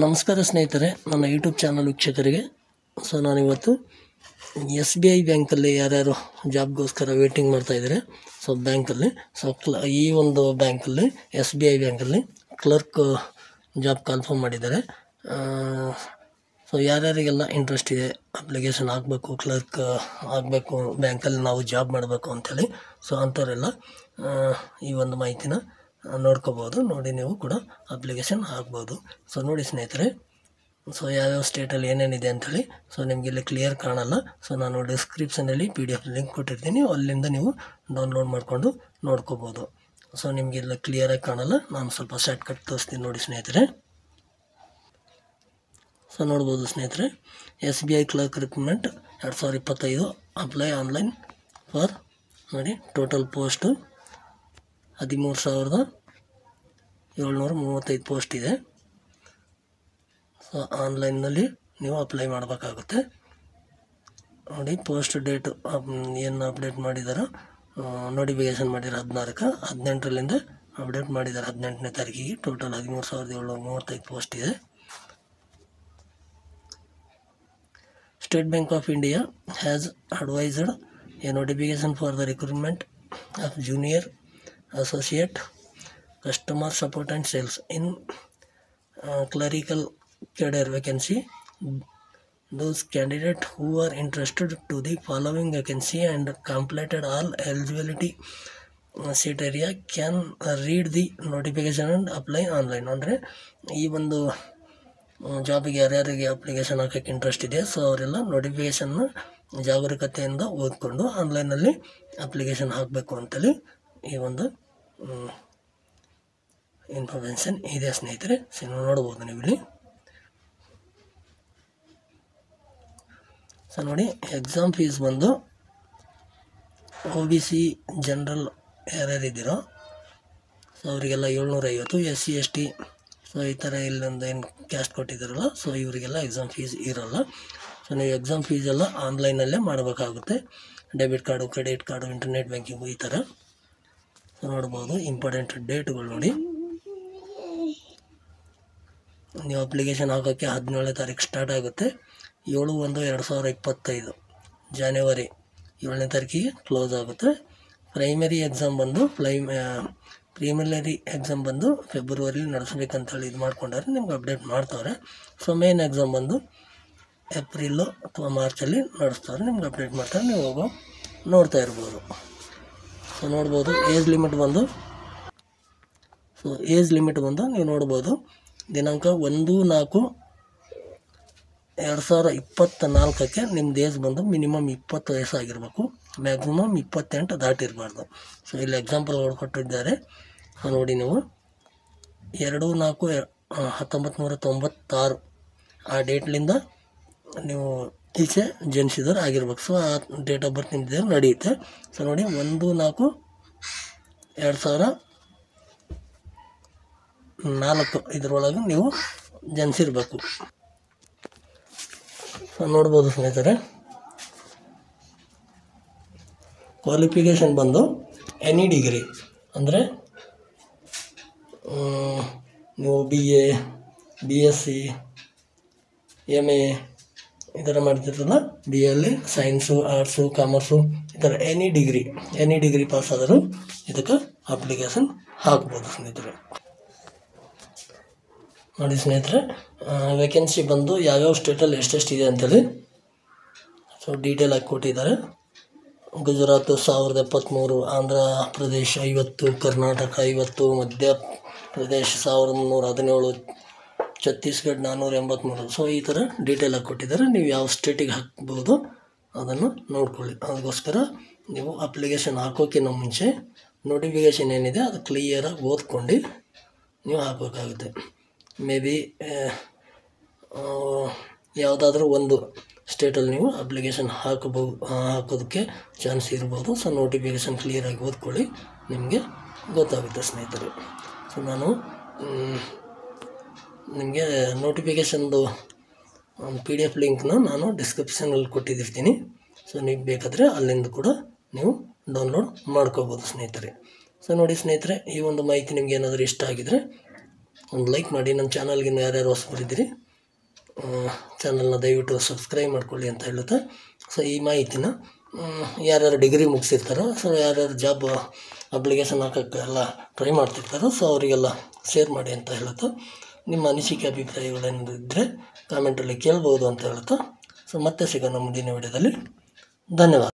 ನಮಸ್ಕಾರ ಸ್ನೇಹಿತರೆ, ನನ್ನ ಯೂಟ್ಯೂಬ್ ಚಾನಲ್ ವೀಕ್ಷಕರಿಗೆ. ನಾನಿವತ್ತು SBI ಬ್ಯಾಂಕಲ್ಲಿ ಯಾರ್ಯಾರು ಜಾಬ್ಗೋಸ್ಕರ ವೇಟಿಂಗ್ ಮಾಡ್ತಾಯಿದ್ದಾರೆ ಬ್ಯಾಂಕಲ್ಲಿ ಈ ಒಂದು ಬ್ಯಾಂಕಲ್ಲಿ SBI ಬ್ಯಾಂಕಲ್ಲಿ ಕ್ಲರ್ಕ್ ಜಾಬ್ ಕನ್ಫರ್ಮ್ ಮಾಡಿದ್ದಾರೆ. ಯಾರ್ಯಾರಿಗೆಲ್ಲ ಇಂಟ್ರೆಸ್ಟ್ ಇದೆ, ಅಪ್ಲಿಕೇಶನ್ ಹಾಕಬೇಕು, ಕ್ಲರ್ಕ್ ಆಗಬೇಕು, ಬ್ಯಾಂಕಲ್ಲಿ ನಾವು ಜಾಬ್ ಮಾಡಬೇಕು ಅಂಥೇಳಿ ಅಂಥವರೆಲ್ಲ ಈ ಒಂದು ಮಾಹಿತಿನ ನೋಡ್ಕೋಬೋದು. ನೋಡಿ ನೀವು ಕೂಡ ಅಪ್ಲಿಕೇಶನ್ ಹಾಕ್ಬೋದು. ನೋಡಿ ಸ್ನೇಹಿತರೆ, ಯಾವ್ಯಾವ ಸ್ಟೇಟಲ್ಲಿ ಏನೇನಿದೆ ಅಂಥೇಳಿ ನಿಮಗೆ ಇಲ್ಲಿ ಕ್ಲಿಯರ್ ಕಾಣಲ್ಲ. ನಾನು ಡಿಸ್ಕ್ರಿಪ್ಷನಲ್ಲಿ PDF ಲಿಂಕ್ ಕೊಟ್ಟಿರ್ತೀನಿ, ಅಲ್ಲಿಂದ ನೀವು ಡೌನ್ಲೋಡ್ ಮಾಡಿಕೊಂಡು ನೋಡ್ಕೋಬೋದು. ನಿಮಗೆಲ್ಲ ಕ್ಲಿಯರಾಗಿ ಕಾಣಲ್ಲ, ನಾನು ಸ್ವಲ್ಪ ಶಾರ್ಟ್ಕಟ್ ತೋರಿಸ್ತೀನಿ ನೋಡಿ ಸ್ನೇಹಿತರೆ. ನೋಡ್ಬೋದು ಸ್ನೇಹಿತರೆ, SBI clerk recruitment 2025 apply online for ನೋಡಿ ಟೋಟಲ್ ಪೋಸ್ಟು 13,735 ಪೋಸ್ಟ್ ಇದೆ. ಆನ್ಲೈನ್ನಲ್ಲಿ ನೀವು ಅಪ್ಲೈ ಮಾಡಬೇಕಾಗುತ್ತೆ. ನೋಡಿ ಪೋಸ್ಟ್ ಡೇಟು ಏನು ಅಪ್ಡೇಟ್ ಮಾಡಿದಾರೋ, ನೋಟಿಫಿಕೇಷನ್ ಮಾಡಿರೋ 18ರಿಂದ ಅಪ್ಡೇಟ್ ಮಾಡಿದ್ದಾರೆ 18ನೇ ತಾರೀಕಿಗೆ. ಟೋಟಲ್ 13,735 ಪೋಸ್ಟ್ ಇದೆ. State Bank of India has advised a notification for the recruitment of junior associate customer support and sales in clerical cadre vacancy. Those candidates who are interested to the following vacancy and completed all eligibility criteria can read the notification and apply online. ಅಂದರೆ ಈ ಒಂದು ಜಾಬಿಗೆ ಯಾರ್ಯಾರಿಗೆ application ಹಾಕೋಕ್ಕೆ interest ಇದೆ ಅವರೆಲ್ಲ ನೋಟಿಫಿಕೇಷನ್ನ ಜಾಗರೂಕತೆಯಿಂದ ಓದ್ಕೊಂಡು ಆನ್ಲೈನಲ್ಲಿ ಅಪ್ಲಿಕೇಶನ್ ಹಾಕಬೇಕು ಅಂತೇಳಿ ಈ ಒಂದು ಇನ್ಫಾರ್ಮೇಷನ್ ಇದೆ ಸ್ನೇಹಿತರೆ. ನೋಡ್ಬೋದು ನೀವು ಇಲ್ಲಿ. ನೋಡಿ ಎಕ್ಸಾಮ್ ಫೀಸ್ ಬಂದು OBC ಜನರಲ್ ಯಾರ್ಯಾರಿದ್ದೀರೋ ಅವರಿಗೆಲ್ಲ 750, SC ST ಈ ಥರ ಇಲ್ಲೊಂದು ಏನು ಕ್ಯಾಸ್ಟ್ ಕೊಟ್ಟಿದ್ದಾರಲ್ಲ ಇವರಿಗೆಲ್ಲ ಎಕ್ಸಾಮ್ ಫೀಸ್ ಇರೋಲ್ಲ. ನೀವು ಎಕ್ಸಾಮ್ ಫೀಸ್ ಎಲ್ಲ ಆನ್ಲೈನಲ್ಲೇ ಮಾಡಬೇಕಾಗುತ್ತೆ. Debit card, credit card, internet banking ಈ ಥರ. ನೋಡ್ಬೋದು ಇಂಪಾರ್ಟೆಂಟ್ ಡೇಟ್ಗಳು ನೋಡಿ. ನೀವು ಅಪ್ಲಿಕೇಶನ್ ಹಾಕೋಕ್ಕೆ 17ನೇ ತಾರೀಕು ಸ್ಟಾರ್ಟ್ ಆಗುತ್ತೆ. 7/1/2025 ಜಾನ್ವರಿ 7ನೇ ತಾರೀಕಿಗೆ ಕ್ಲೋಸ್ ಆಗುತ್ತೆ. ಪ್ರೈಮರಿ ಎಕ್ಸಾಮ್ ಬಂದು ಪ್ರಿಲಿಮಿನರಿ ಎಕ್ಸಾಮ್ ಬಂದು ಫೆಬ್ರವರಿಲಿ ನಡೆಸಬೇಕಂತೇಳಿ ಇದು ಮಾಡ್ಕೊಂಡಾರೆ, ನಿಮ್ಗೆ ಅಪ್ಡೇಟ್ ಮಾಡ್ತವ್ರೆ. ಮೇನ್ ಎಕ್ಸಾಮ್ ಬಂದು ಏಪ್ರಿಲು ಅಥವಾ ಮಾರ್ಚಲ್ಲಿ ನಡೆಸ್ತಾರೆ, ನಿಮ್ಗೆ ಅಪ್ಡೇಟ್ ಮಾಡ್ತಾರೆ. ನೀವು ಹೋಗೋ ನೋಡ್ತಾ ಇರ್ಬೋದು. ನೋಡ್ಬೋದು ಏಜ್ ಲಿಮಿಟ್ ಬಂದು ನೀವು ನೋಡ್ಬೋದು. ದಿನಾಂಕ 1/4/2024 ನಿಮ್ದು ಏಜ್ ಬಂದು ಮಿನಿಮಮ್ 20 ವಯಸ್ಸಾಗಿರ್ಬೇಕು, ಮ್ಯಾಕ್ಸಿಮಮ್ 28 ದಾಟಿರಬಾರ್ದು. ಇಲ್ಲಿ ಎಕ್ಸಾಂಪಲ್ ಕೊಟ್ಟಿದ್ದಾರೆ ನೋಡಿ. ನೀವು 2/4/1996 ಆ ಡೇಟ್ಲಿಂದ ನೀವು ಈಚೆ ಜನಿಸಿದವ್ರು ಆಗಿರ್ಬೇಕು. ಆ ಡೇಟ್ ಆಫ್ ಬರ್ತ್ ನಿಮ್ದು ನಡೆಯುತ್ತೆ. ನೋಡಿ 1/4/2004 ಇದರೊಳಗೆ ನೀವು ಜನಿಸಿರ್ಬೇಕು. ನೋಡ್ಬೋದು ಸ್ನೇಹಿತರೆ, ಕ್ವಾಲಿಫಿಕೇಷನ್ ಬಂದು ಎನಿ ಡಿಗ್ರಿ ಅಂದರೆ ನೀವು BA, BSc, MA ಈ ಥರ ಮಾಡ್ತಿರ್ತಲ್ಲ. BA ಸೈನ್ಸು, ಆರ್ಟ್ಸು, ಕಾಮರ್ಸು ಈ ಥರ ಎನಿ ಡಿಗ್ರಿ ಪಾಸ್ ಆದರೂ ಇದಕ್ಕೆ ಅಪ್ಲಿಕೇಶನ್ ಹಾಕ್ಬೋದು ಸ್ನೇಹಿತರೆ. ನೋಡಿ ಸ್ನೇಹಿತರೆ, ವೇಕೆನ್ಸಿ ಬಂದು ಯಾವ್ಯಾವ ಸ್ಟೇಟಲ್ಲಿ ಎಷ್ಟೆಷ್ಟು ಇದೆ ಅಂತೇಳಿ ಡೀಟೇಲ್ ಆಗಿ ಕೊಟ್ಟಿದ್ದಾರೆ. ಗುಜರಾತ್ 1073, ಆಂಧ್ರ ಪ್ರದೇಶ್ 50, ಕರ್ನಾಟಕ 50, ಮಧ್ಯಪ್ರದೇಶ್ 1317, ಛತ್ತೀಸ್ಗಢ 483. ಈ ಥರ ಡೀಟೇಲಾಗಿ ಕೊಟ್ಟಿದ್ದಾರೆ. ನೀವು ಯಾವ ಸ್ಟೇಟಿಗೆ ಹಾಕ್ಬೋದು ಅದನ್ನು ನೋಡ್ಕೊಳ್ಳಿ. ಅದಕ್ಕೋಸ್ಕರ ನೀವು ಅಪ್ಲಿಕೇಶನ್ ಹಾಕೋಕ್ಕಿಂತ ಮುಂಚೆ ನೋಟಿಫಿಕೇಷನ್ ಏನಿದೆ ಅದು ಕ್ಲಿಯರಾಗಿ ಓದ್ಕೊಂಡು ನೀವು ಹಾಕಬೇಕಾಗುತ್ತೆ. ಮೇ ಬಿ ಯಾವುದಾದ್ರೂ ಒಂದು ಸ್ಟೇಟಲ್ಲಿ ನೀವು ಅಪ್ಲಿಕೇಶನ್ ಹಾಕೋದಕ್ಕೆ ಚಾನ್ಸ್ ಇರ್ಬೋದು. ನೋಟಿಫಿಕೇಷನ್ ಕ್ಲಿಯರಾಗಿ ಓದ್ಕೊಳ್ಳಿ, ನಿಮಗೆ ಗೊತ್ತಾಗುತ್ತೆ ಸ್ನೇಹಿತರೆ. ನಾನು ನಿಮಗೆ ನೋಟಿಫಿಕೇಷನ್ದು PDF ಲಿಂಕ್ನ ನಾನು ಡಿಸ್ಕ್ರಿಪ್ಷನಲ್ಲಿ ಕೊಟ್ಟಿರ್ತೀನಿ. ನೀವು ಬೇಕಾದರೆ ಅಲ್ಲಿಂದ ಕೂಡ ನೀವು ಡೌನ್ಲೋಡ್ ಮಾಡ್ಕೋಬೋದು ಸ್ನೇಹಿತರೆ. ಸೊ ನೋಡಿ ಸ್ನೇಹಿತರೆ, ಈ ಒಂದು ಮಾಹಿತಿ ನಿಮ್ಗೆ ಏನಾದರೂ ಇಷ್ಟ ಆಗಿದರೆ ಒಂದು ಲೈಕ್ ಮಾಡಿ. ನಮ್ಮ ಚಾನಲ್ಗೆ ಯಾರ್ಯಾರು ಹೊಸಬರಿದ್ದೀರಿ ಚಾನಲ್ನ ದಯವಿಟ್ಟು ಸಬ್ಸ್ಕ್ರೈಬ್ ಮಾಡ್ಕೊಳ್ಳಿ ಅಂತ ಹೇಳುತ್ತಾ, ಸೊ ಈ ಮಾಹಿತಿನ ಯಾರ್ಯಾರು ಡಿಗ್ರಿ ಮುಗಿಸಿರ್ತಾರೋ, ಸೊ ಯಾರ್ಯಾರು ಜಾಬ್ ಅಪ್ಲಿಕೇಶನ್ ಹಾಕೋಕ್ಕೆ ಎಲ್ಲ ಟ್ರೈ ಮಾಡ್ತಿರ್ತಾರೋ, ಸೊ ಅವರಿಗೆಲ್ಲ ಶೇರ್ ಮಾಡಿ ಅಂತ ಹೇಳುತ್ತಾ, ನಿಮ್ಮ ಅನಿಸಿಕೆ ಅಭಿಪ್ರಾಯಗಳೇನಿದ್ದರೆ ಕಾಮೆಂಟಲ್ಲಿ ಕೇಳ್ಬೋದು ಅಂತ ಹೇಳುತ್ತಾ, ಸೊ ಮತ್ತೆ ಸಿಗೋಣ ಮುಂದಿನ ವಿಡಿಯೋದಲ್ಲಿ. ಧನ್ಯವಾದ.